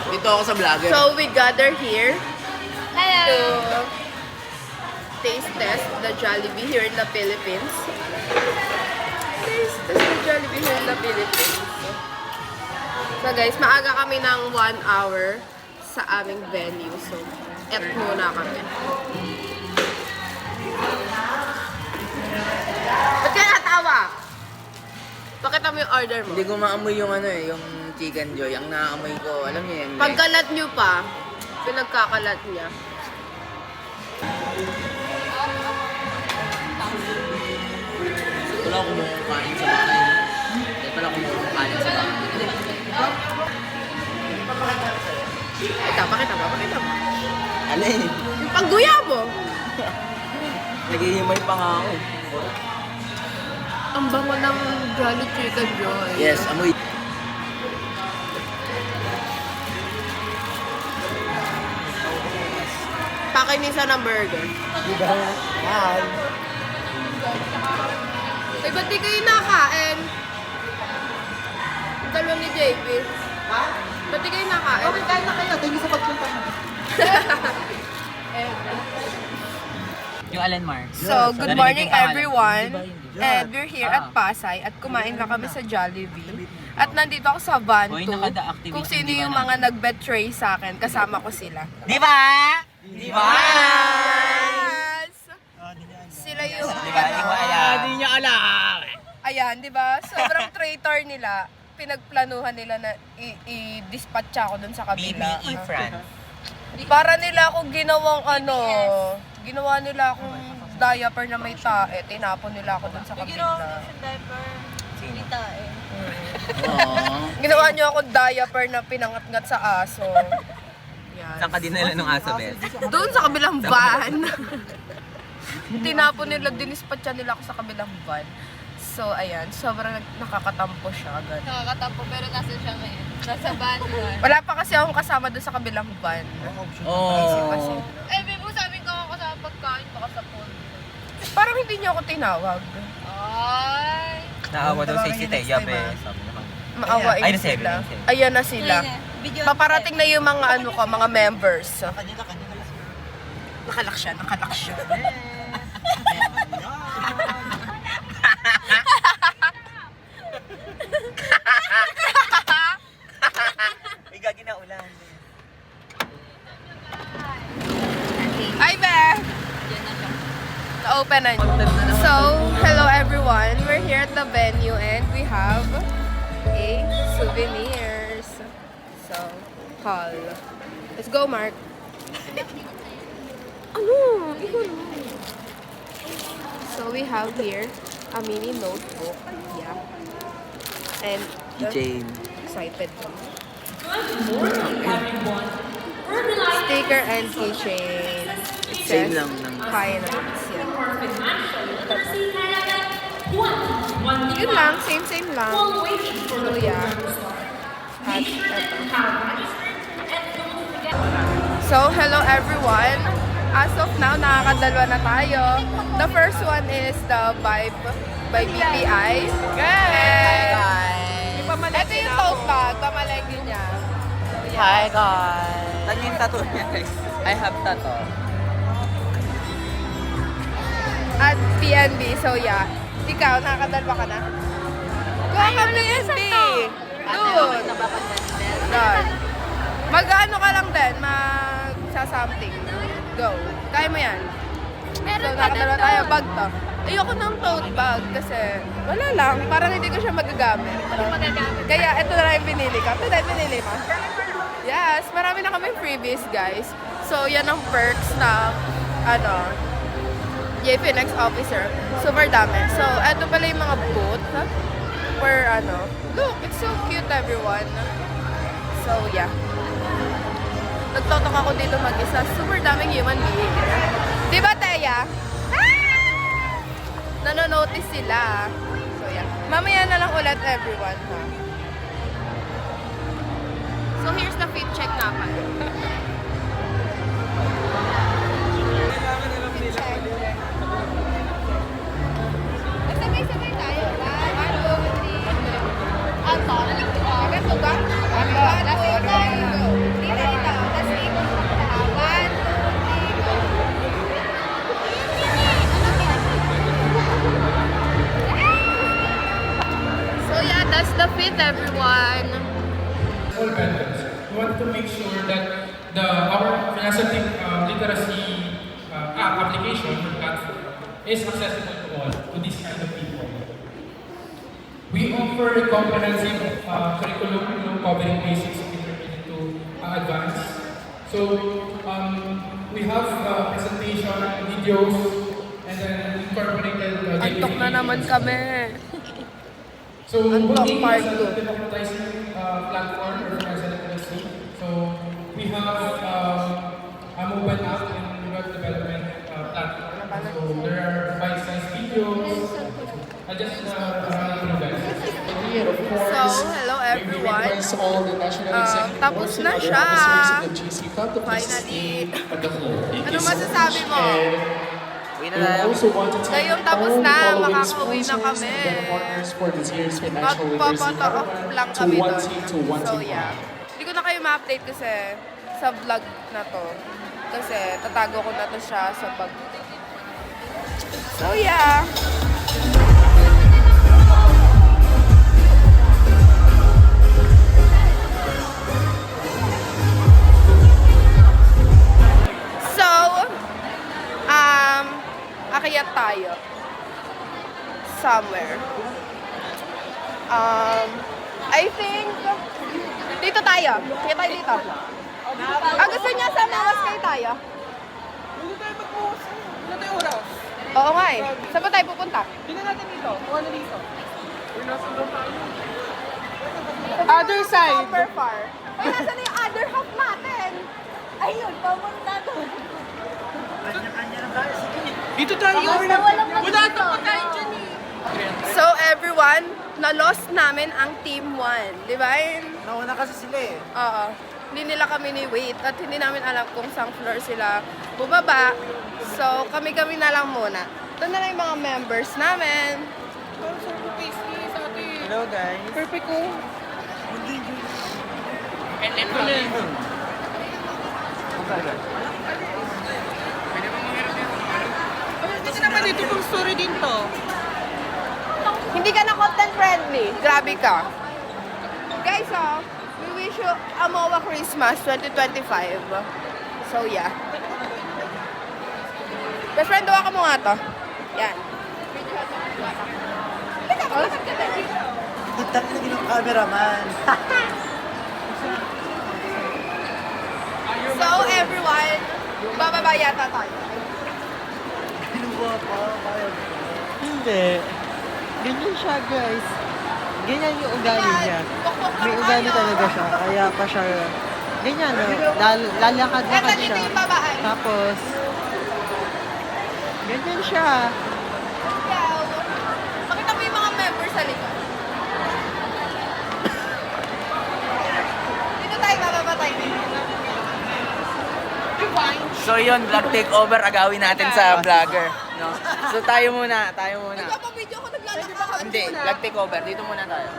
Dito ako sa vlogger. So we gather here Hello! to taste test the Jollibee here in the Philippines. Taste test the Jollibee here in the Philippines. So guys, maaga kami ng 1 hour sa aming venue. So, eat muna kami. Ba't ka natawa? Pakita mo yung order mo. Hindi ko maamoy yung ano eh, yung Chicken Joy. Ang naaamoy ko, alam niyo yan. Pagkalat nyo pa, pinagkakalat niya. Wala akong kumakain sa bahay. Wala akong kumakain sa bahay. Pakita mo. Ano eh? Yung pagguya mo. Naghihimay pa nga ako. Ang bango ng Jolly Chicken Joy. Yes, amoy. Pakinisa ng burger. Hi! Eh, ba't di kayo nakain? Ang dalawa ni JP. Ha? Ba't di kayo nakain? Okay, kain na kayo. Thank you sa pagpunta mo. Yung Allen Mark. So, good morning everyone. And we're here at Pasay at kumain na kami sa Jollibee. At nandito ako sa van Boy, 2 nakada-activate kung sino yung yung di ba mga nag-betray sa akin. Kasama ko sila. Di ba? Di ba? Yes! Sila yung... Hindi niya alam. Ayan, di ba? Sobrang traitor nila. Pinagplanuhan nila na i-dispatch ako dun sa kabila. BBE France. Para nila akong ginawang ginawa nila akong diaper na may tae. Tinapon nila ako dun sa kabila. Ginawa niyo akong diaper na pinangat-ngat sa aso. Yan. Saan ka dinala ng aso, Bel? Doon sa kabilang van. Tinapon nila, dinispatcha nila ako sa kabilang van. So, ayan, sobrang nakakatampo siya. Agad. Nakakatampo pero nasa siya ngayon. Nasa van. Wala pa kasi akong kasama doon sa kabilang van. Kasi, Eh, Bebo, sabi ko ako sa pagkain, baka sa pool. parang hindi niyo ako tinawag. Ay! Naawa daw si Teya, Be. Maawain Ay, nasabi sila. na. Ayan na sila. Video Paparating na yung mga mga members. Nakalak siya. Igagi na ulan. Ay, be! Na-open na niyo. So, hello everyone. We're here at the venue and we have a souvenirs. So, haul. Let's go, Mark. Ano? Ikaw na. So, we have here a mini notebook. Yeah. And, Jane. excited ko. Sticker and keychain. It Same says lang ng... finance. Yeah. Yun lang, same lang. So yeah. At eto. So hello everyone. As of now, nakakadalwa na tayo. The first one is the Vibe by BPI. And ito yung tote bag, pamalengke niya. Hi, guys. Ano yung tattoo niya, guys? I have tattoo. At PNB, so yeah. Ikaw, nakakadalwa ka na? Kuha ka PNB! Doon! Doon. Mag-ano ka lang din, mag-something. Go. Kaya mo yan. So, nakadalwa tayo, bag to. Ayoko ng tote bag kasi wala lang, parang hindi ko siya magagamit. Kaya ito na lang yung pinili ko. Ito na yung pinili mo. Yes, marami na kami freebies, guys. So, yan ang perks ng, JP Next Officer. Super dami. So, eto pala yung mga booth. For look, it's so cute, everyone. So, yeah. Nagtotok ako dito mag-isa. Super daming human being. Diba, Teya? Nanonotice sila. So, yeah. Mamaya na lang ulit, everyone, ha? So, here's the fit check naman. Fit check. Sabay-sabay tayo. 1, 2, 3. it, everyone. All methods. We want to make sure that our financial literacy application or platform is accessible to all, to these kind of people. We offer a comprehensive curriculum covering basics, intermediate to advanced. So we have presentation, videos, and then incorporated Antok na naman kami. So, Unlock Booking part is a two. democratizing platform or financial literacy. So, we have a mobile app and web development platform. So, there are bite-sized videos. I just run through guys. And of course, So, hello we everyone. request all the national executive tapos boards and na other siya. officers of the GC Cup to please Finally. stay at the home. Thank Ano you so masasabi much. mo? Uwi And na we tayo. also want to thank Ngayong tapos all the na, following makakauwi na sponsors kami. and their partners for this year's financial literacy Magpapato off lang to kami one doon. team to one So, team. yeah. Hindi ko na kayo ma-update kasi sa vlog na to. Kasi tatago ko na to siya sa pag... So, yeah. So, akyat tayo. Somewhere. I think, dito tayo. Kaya tayo dito. Gusto niya sa Mawas kayo tayo? Hindi tayo mag-post. Hindi tayo oras. Oo nga eh. Saan ba tayo pupunta? Tingnan natin dito. Kung ano dito. Other side. Super far. Ay, nasa na yung other half natin? Ayun, pamunta doon. Dito tayo. Wala ito pa tayo dyan eh. So everyone, na-lost namin ang Team 1. Di ba? Nauna kasi sila eh. Oo. Hindi nila kami ni-wait at hindi namin alam kung saan floor sila bubaba. So kami-kami na lang muna. Ito na lang yung mga members namin. Parang sarap yung face niya sa atin. Hello guys. Perfect ko. Kasi naman dito kung story din to. Hindi ka na content friendly. Grabe ka. Guys, we wish you a MOA Christmas 2025. So, yeah. Best friend, dawa ka mo nga to. Yan. Teka, malakad ka na dito. Kita na ng cameraman. So, everyone, bababa yata tayo. Pinuha pa. Hindi. Ganyan siya, guys. Ganyan yung ugali niya. Pukpok lang May ugali tayo. talaga siya. Kaya pa siya, ganyan, no? Eto, Lalakad-lakad dito siya. yung babaan. Tapos, ganyan siya. Yaw. Pakita mo yung mga members sa likod. Dito tayo, bababa tayo. So yun, vlog takeover. Agawin natin sa vlogger. No? So tayo muna. Nagpapabideo ko, naglalakad. Hindi, vlog takeover. Dito muna tayo.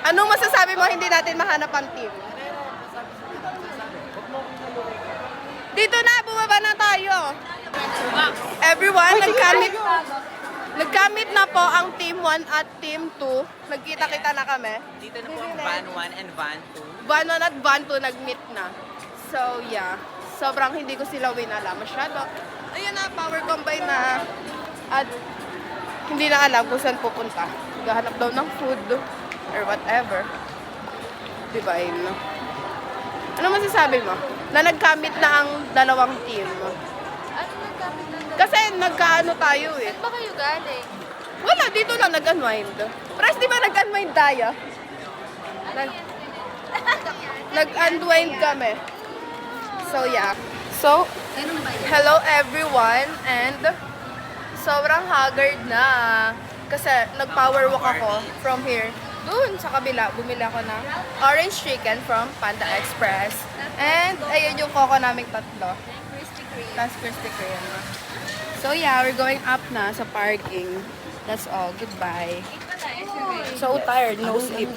Anong masasabi mo hindi natin mahanap ang team? Dito na, bumaba na tayo. Everyone, nagkamit na po ang Team 1 at Team 2. Nagkita-kita na kami. Dito na po ang van 1 and van 2. Van 1 at Van 2 nag-meet na. So, yeah. Sobrang hindi ko sila winala masyado. Ayun na, power combine na. At hindi na alam kung saan pupunta. Gahanap daw ng food or whatever. Diba, yun? Ano masasabi mo? Na nagkamit na ang dalawang team. Ano nagkamit na doon? Kasi nagkaano tayo eh. Saan ba kayo galing? Wala, dito lang nag-unwind. Pres, di ba nag-unwind tayo? Nag-unwind kami. So, yeah. So, hello everyone and sobrang haggard na. Kasi nag-power walk ako from here. Doon sa kabila, bumili ako ng orange chicken from Panda Express. And ayun yung coco naming tatlo. Krispy Kreme. Plus Krispy Kreme. So yeah, we're going up na sa parking. That's all. Goodbye. Eat pa tayo. So tired, no sleep.